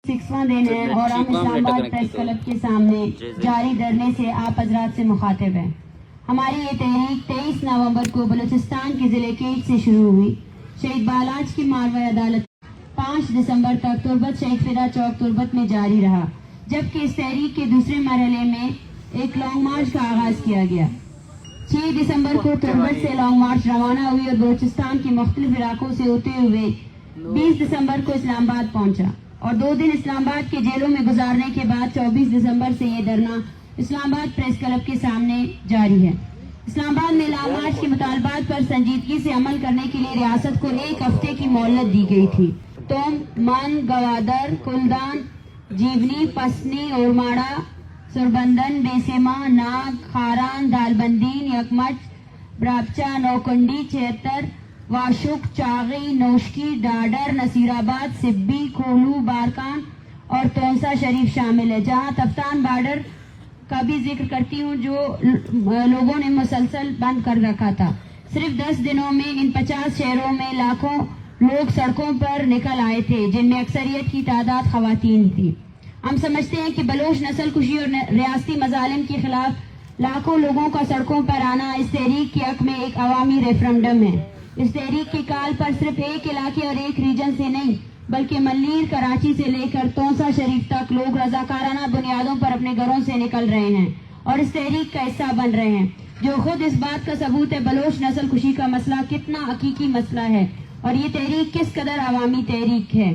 6واں دن ہے اور ہم اسلام آباد پریس کلب کے سامنے جاری دھرنے سے آپ حضرات سے مخاطب ہیں۔ ہماری یہ تحریک 23 نومبر کو بلوچستان کے ضلع کیچ سے شروع ہوئی۔ شہید بالاج کی ماروی عدالت 5 دسمبر تک تربت شہید فدا چوک تربت میں جاری رہا، جبکہ اس تحریک کے دوسرے مرحلے میں ایک لانگ مارچ کا آغاز کیا گیا۔ 6 دسمبر کو تربت سے لانگ مارچ روانہ ہوئی اور بلوچستان کے مختلف علاقوں سے ہوتے ہوئے 20 دسمبر کو اسلام آباد پہنچا اور 2 دن اسلام آباد کے جیلوں میں گزارنے کے بعد 24 دسمبر سے یہ دھرنا اسلام آباد پریس کلب کے سامنے جاری ہے۔ اسلام آباد میں لانگ مارچ کے مطالبات پر سنجیدگی سے عمل کرنے کے لیے ریاست کو 1 ہفتے کی مہلت دی گئی تھی۔ توم، من، گوادر، کلدان، جیونی، پسنی، اورماڑا، سربندن، بیسیما، ناگ، خاران، دالبندین، یکمچ، براپچا، نوکنڈی، 76، واشک، چاغی، نوشکی، ڈاڈر، نصیر آباد، سبی، کھولو، بارکان اور تونسا شریف شامل ہے، جہاں تفتان بارڈر کا بھی ذکر کرتی ہوں جو لوگوں نے مسلسل بند کر رکھا تھا۔ صرف 10 دنوں میں ان 50 شہروں میں لاکھوں لوگ سڑکوں پر نکل آئے تھے، جن میں اکثریت کی تعداد خواتین تھی۔ ہم سمجھتے ہیں کہ بلوچ نسل کشی اور ریاستی مظالم کے خلاف لاکھوں لوگوں کا سڑکوں پر آنا اس تحریک کے حق میں ایک عوامی ریفرنڈم ہے۔ اس تحریک کی کال پر صرف ایک علاقے اور ایک ریجن سے نہیں بلکہ ملیر، کراچی سے لے کر تونسا شریف تک لوگ رضاکارانہ بنیادوں پر اپنے گھروں سے نکل رہے ہیں اور اس تحریک کا حصہ بن رہے ہیں، جو خود اس بات کا ثبوت ہے بلوچ نسل کشی کا مسئلہ کتنا حقیقی مسئلہ ہے اور یہ تحریک کس قدر عوامی تحریک ہے۔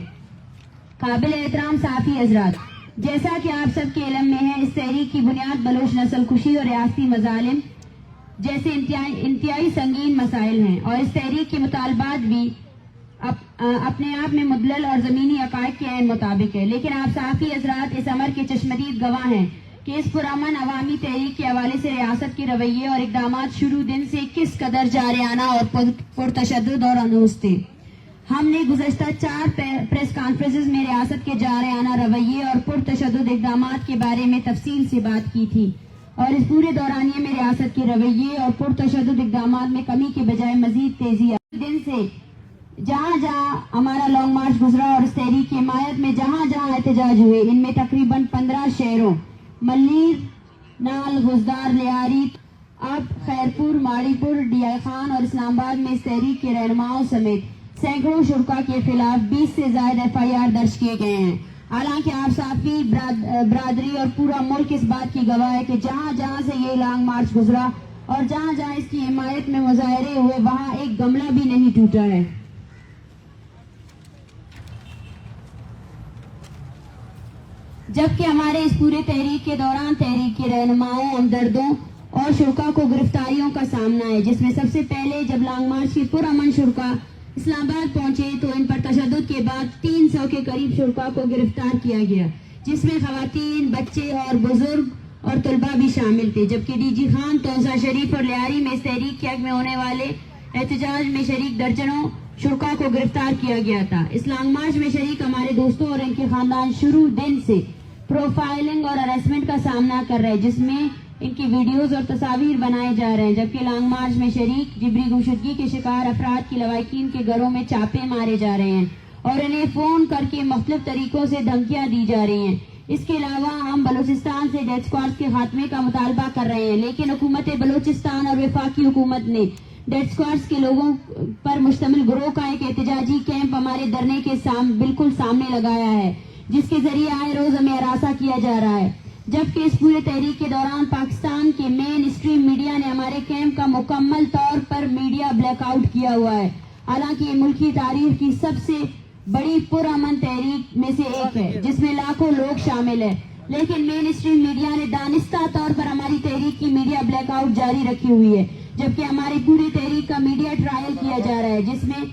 قابل احترام صحافی حضرات، جیسا کہ آپ سب کے علم میں ہے، اس تحریک کی بنیاد بلوچ نسل کشی اور ریاستی مظالم جیسے انتہائی سنگین مسائل ہیں اور اس تحریک کے مطالبات بھی اپنے آپ میں مدلل اور زمینی حقائق کے عین مطابق ہے، لیکن آپ صحافی حضرات اس امر کے چشمدید گواہ ہیں کہ اس پرامن عوامی تحریک کے حوالے سے ریاست کے رویے اور اقدامات شروع دن سے کس قدر جارحانہ اور پرتشدد اور انوس تھے۔ ہم نے گزشتہ 4 پریس کانفرنسز میں ریاست کے جارحانہ رویے اور پرتشدد اقدامات کے بارے میں تفصیل سے بات کی تھی اور اس پورے دورانیے میں ریاست کے رویے اور پرتشدد اقدامات میں کمی کے بجائے مزید تیزی آئی۔ دن سے جہاں جہاں ہمارا لانگ مارچ گزرا اور اس تحریک کی حمایت میں جہاں جہاں احتجاج ہوئے، ان میں تقریباً 15 شہروں ملیر، نال، غزدار، لیاری، اب خیرپور، ماڑی پور، ڈی آئی خان اور اسلام آباد میں اس تحریک کے رہنماؤں سمیت سینکڑوں شرکاء کے خلاف 20 سے زائد FIR درج کیے گئے ہیں۔ حالانکہ آپ صحافی برادری اور پورا ملک اس بات کی گواہ ہے کہ جہاں جہاں سے یہ لانگ مارچ گزرا اور جہاں جہاں اس کی حمایت میں مظاہرے ہوئے، وہاں ایک گملہ بھی نہیں ٹوٹا ہے۔ جبکہ ہمارے اس پورے تحریک کے دوران تحریک کے رہنماؤں، ہمدردوں اور شرکاء کو گرفتاریوں کا سامنا ہے، جس میں سب سے پہلے جب لانگ مارچ کے پرامن شرکاء اسلام آباد پہنچے تو ان پر تشدد کے بعد 300 کے قریب شرکاء کو گرفتار کیا گیا، جس میں خواتین، بچے اور بزرگ اور طلباء بھی شامل تھے، جبکہ ڈی جی خان، تونسا شریف اور لیاری میں اس تحریک کے حق میں ہونے والے احتجاج میں شریک درجنوں شرکاء کو گرفتار کیا گیا تھا۔ اس لانگ مارچ میں شریک ہمارے دوستوں اور ان کے خاندان شروع دن سے پروفائلنگ اور ہراسمنٹ کا سامنا کر رہے ہیں، جس میں ان کی ویڈیوز اور تصاویر بنائے جا رہے ہیں، جبکہ لانگ مارچ میں شریک جبری گمشدگی کے شکار افراد کی لواحقین کے گھروں میں چھاپے مارے جا رہے ہیں اور انہیں فون کر کے مختلف طریقوں سے دھمکیاں دی جا رہی ہیں۔ اس کے علاوہ ہم بلوچستان سے ڈیتھ اسکواڈ کے خاتمے کا مطالبہ کر رہے ہیں، لیکن حکومت بلوچستان اور وفاقی حکومت نے ڈیتھ اسکواڈ کے لوگوں پر مشتمل گروہ کا ایک احتجاجی کیمپ ہمارے دھرنے کے بالکل سامنے لگایا ہے، جس کے ذریعے آئے روز ہمیں ہراساں کیا جا رہا ہے۔ جبکہ اس پورے تحریک کے دوران پاکستان کے مین اسٹریم میڈیا نے ہمارے کیمپ کا مکمل طور پر میڈیا بلیک آؤٹ کیا ہوا ہے، حالانکہ یہ ملکی تاریخ کی سب سے بڑی پرامن تحریک میں سے ایک ہے جس میں لاکھوں لوگ شامل ہیں، لیکن مین اسٹریم میڈیا نے دانستہ طور پر ہماری تحریک کی میڈیا بلیک آؤٹ جاری رکھی ہوئی ہے، جبکہ ہماری پوری تحریک کا میڈیا ٹرائل کیا جا رہا ہے، جس میں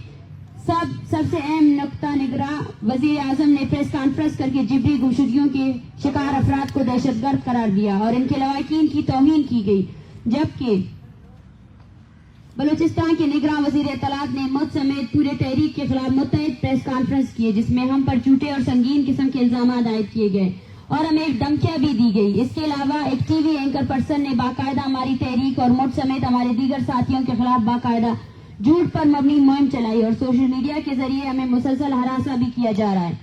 سب سے اہم نقطہ نگراں وزیر اعظم نے پریس کانفرنس کر کے جبری گمشدگیوں کے شکار افراد کو دہشت گرد قرار دیا اور ان کے لواحقین کی توہین کی گئی، جبکہ بلوچستان کے نگراں وزیر اطلاعات نے مجھ سمیت پورے تحریک کے خلاف متعدد پریس کانفرنس کیے، جس میں ہم پر جھوٹے اور سنگین قسم کے الزامات عائد کیے گئے اور ہمیں ایک دھمکیاں بھی دی گئی۔ اس کے علاوہ ایک ٹی وی اینکر پرسن نے باقاعدہ ہماری تحریک اور مجھ سمیت ہمارے دیگر ساتھیوں کے خلاف باقاعدہ جھوٹ پر مبنی مہم چلائی اور سوشل میڈیا کے ذریعے ہمیں مسلسل ہراساں بھی کیا جا رہا ہے،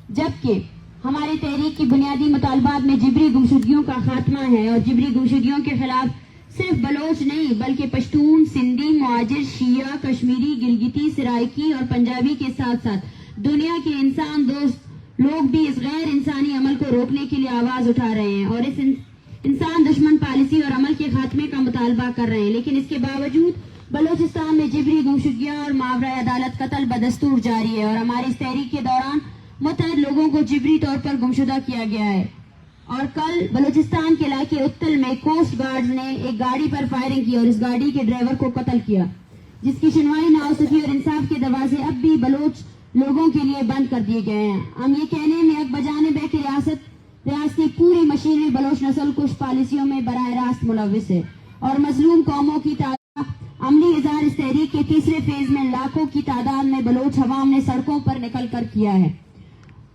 جبکہ ہماری تحریک کی بنیادی مطالبات میں جبری گمشدگیوں کا خاتمہ ہے، اور جبری گمشدگیوں کے خلاف صرف بلوچ نہیں بلکہ پشتون، سندھی، مہاجر، شیعہ، کشمیری، گلگتی، سرائکی اور پنجابی کے ساتھ ساتھ دنیا کے انسان دوست لوگ بھی اس غیر انسانی عمل کو روکنے کے لیے آواز اٹھا رہے ہیں اور اس انسان دشمن پالیسی اور عمل کے خاتمے کا مطالبہ کر رہے ہیں۔ لیکن اس کے باوجود بلوچستان میں جبری گمشدگیاں اور ماورائے عدالت قتل بدستور جاری ہے، اور ہماری اس تحریک کے دوران متعدد لوگوں کو جبری طور پر گمشدہ کیا گیا ہے۔ اور کل بلوچستان کے علاقے اتل میں کوسٹ گارڈز نے ایک گاڑی پر فائرنگ کی اور اس گاڑی کے ڈرائیور کو قتل کیا، جس کی سنوائی نہ ہو سکی، اور انصاف کے دروازے اب بھی بلوچ لوگوں کے لیے بند کر دیے گئے ہیں۔ ہم یہ کہنے میں حق بجانب ہے کہ ریاستی پوری مشینری بلوچ نسل کش پالیسیوں میں براہ راست ملوث ہے، اور مظلوم قوموں کی تعداد عملی اظہار اس تحریک کے تیسرے فیز میں لاکھوں کی تعداد میں بلوچ عوام نے سڑکوں پر نکل کر کیا ہے۔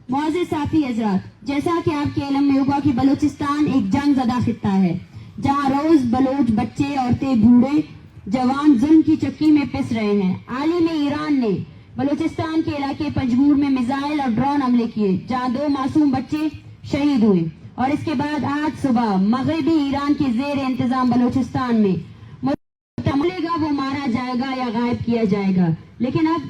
معزز صافی حضرات، جیسا کہ آپ کے علم میں ہوگا کہ بلوچستان ایک جنگ زدہ خطہ ہے، جہاں روز بلوچ بچے، عورتیں، بوڑھے، جوان ظلم کی چکی میں پس رہے ہیں۔ عالم ایران نے بلوچستان کے علاقے پنجگور میں میزائل اور ڈرون حملے کیے، جہاں 2 معصوم بچے شہید ہوئے، اور اس کے بعد آج صبح مغربی ایران کے زیر انتظام بلوچستان میں ملے گا وہ مارا جائے گا یا غائب کیا جائے گا، لیکن اب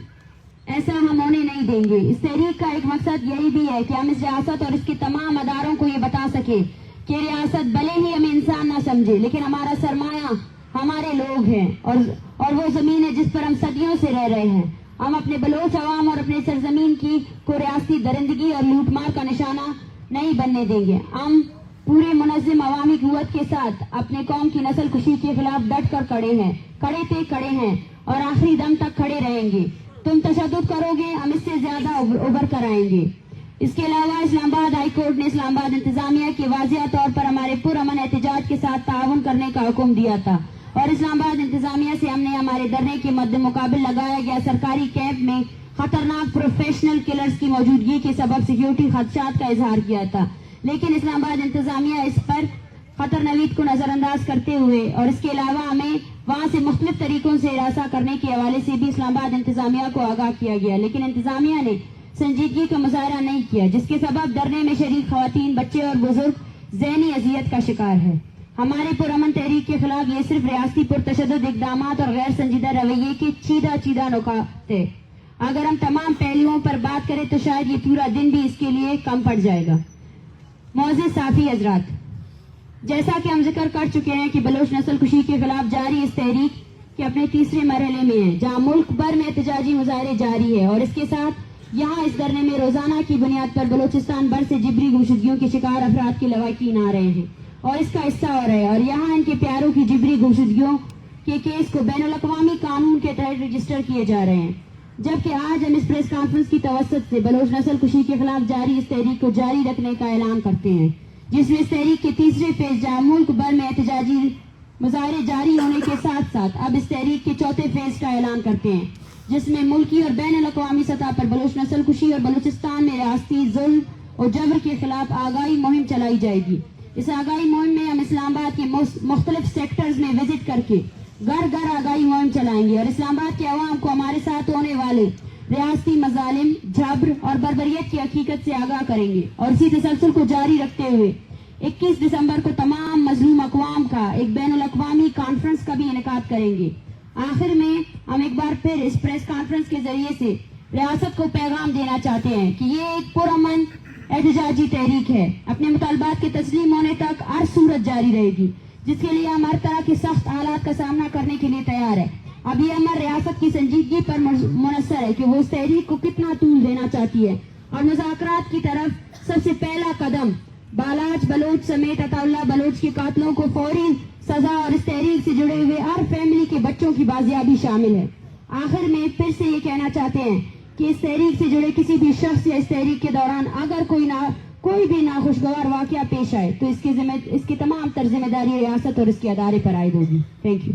ایسا ہم ہونے نہیں دیں گے۔ اس تحریک کا ایک مقصد یہی بھی ہے کہ ہم اس ریاست اور اس کے تمام اداروں کو یہ بتا سکیں کہ ریاست بھلے ہی ہمیں انسان نہ سمجھے، لیکن ہمارا سرمایہ ہمارے لوگ ہیں، اور وہ زمین ہے جس پر ہم صدیوں سے رہ رہے ہیں۔ ہم اپنے بلوچ عوام اور اپنے سرزمین کی کو ریاستی درندگی اور لوٹ مار کا نشانہ نہیں بننے دیں گے۔ ہم پورے منظم عوامی قوت کے ساتھ اپنے قوم کی نسل کشی کے خلاف ڈٹ کر کھڑے ہیں اور آخری دم تک کھڑے رہیں گے۔ تم تشدد کرو گے، ہم اس سے زیادہ ابھر کر آئیں گے۔ اس کے علاوہ اسلام آباد ہائی کورٹ نے اسلام آباد انتظامیہ کے واضح طور پر ہمارے پرامن احتجاج کے ساتھ تعاون کرنے کا حکم دیا تھا، اور اسلام آباد انتظامیہ سے ہم نے ہمارے دھرنے کے مد مقابل لگایا گیا سرکاری کیمپ میں خطرناک پروفیشنل کلرز کی موجودگی کے سبب سیکیورٹی خدشات کا اظہار کیا تھا، لیکن اسلام آباد انتظامیہ اس پر خطر نوید کو نظر انداز کرتے ہوئے اور اس کے علاوہ ہمیں وہاں سے مختلف طریقوں سے ہراساں کرنے کے حوالے سے بھی اسلام آباد انتظامیہ کو آگاہ کیا گیا، لیکن انتظامیہ نے سنجیدگی کا مظاہرہ نہیں کیا، جس کے سبب دھرنے میں شریک خواتین، بچے اور بزرگ ذہنی اذیت کا شکار ہے۔ ہمارے پرامن تحریک کے خلاف یہ صرف ریاستی پرتشدد اقدامات اور غیر سنجیدہ رویے کے چیدہ نکات ہے۔ اگر ہم تمام پہلوؤں پر بات کریں تو شاید یہ پورا دن بھی اس کے لیے کم پڑ جائے گا۔ معزز صافی حضرات، جیسا کہ ہم ذکر کر چکے ہیں کہ بلوچ نسل کشی کے خلاف جاری اس تحریک کے اپنے تیسرے مرحلے میں ہے، جہاں ملک بھر میں احتجاجی مظاہرے جاری ہے، اور اس کے ساتھ یہاں اس دھرنے میں روزانہ کی بنیاد پر بلوچستان بھر سے جبری گمشدگیوں کے شکار افراد کے لواحقین آ رہے ہیں اور اس کا حصہ ہو رہے ہیں، اور یہاں ان کے پیاروں کی جبری گمشدگیوں کے کیس کو بین الاقوامی قانون کے تحت رجسٹر کیے جا رہے ہیں، جبکہ آج ہم اس پریس کانفرنس کی توسط سے بلوچ نسل کشی کے خلاف جاری اس تحریک کو جاری رکھنے کا اعلان کرتے ہیں، جس میں اس تحریک کے تیسرے فیز جہاں ملک بھر میں احتجاجی مظاہرے جاری ہونے کے ساتھ ساتھ اب اس تحریک کے چوتھے فیز کا اعلان کرتے ہیں، جس میں ملکی اور بین الاقوامی سطح پر بلوچ نسل کشی اور بلوچستان میں ریاستی ظلم اور جبر کے خلاف آگاہی مہم چلائی جائے گی۔ اس آگاہی مہم میں ہم اسلام آباد کے مختلف سیکٹرز میں وزٹ کر کے گھر گھر آگاہی مہم چلائیں گے، اور اسلام آباد کے عوام کو ہمارے ساتھ ہونے والے ریاستی مظالم، جبر اور بربریت کی حقیقت سے آگاہ کریں گے، اور اسی تسلسل کو جاری رکھتے ہوئے 21 دسمبر کو تمام مظلوم اقوام کا ایک بین الاقوامی کانفرنس کا بھی انعقاد کریں گے۔ آخر میں ہم ایک بار پھر اس پریس کانفرنس کے ذریعے سے ریاست کو پیغام دینا چاہتے ہیں کہ یہ ایک پرامن احتجاجی تحریک ہے، اپنے مطالبات کے تسلیم ہونے تک ہر صورت جاری رہے گی، جس کے لیے ہم ہر طرح کے سخت حالات کا سامنا کرنے کے لیے تیار ہے۔ اب یہ ہماری ریاست کی سنجیدگی پر منحصر ہے کہ وہ اس تحریک کو کتنا طول دینا چاہتی ہے، اور مذاکرات کی طرف سب سے پہلا قدم بالاچ بلوچ سمیت عطا اللہ بلوچ کے قاتلوں کو فوری سزا اور اس تحریک سے جڑے ہوئے ہر فیملی کے بچوں کی بازیابی شامل ہے۔ آخر میں پھر سے یہ کہنا چاہتے ہیں کہ اس تحریک سے جڑے کسی بھی شخص یا اس تحریک کے دوران اگر کوئی بھی ناخوشگوار واقعہ پیش آئے تو اس کی تمام تر ذمہ داری ریاست اور اس کے ادارے پر عائد ہوگی۔ Thank you.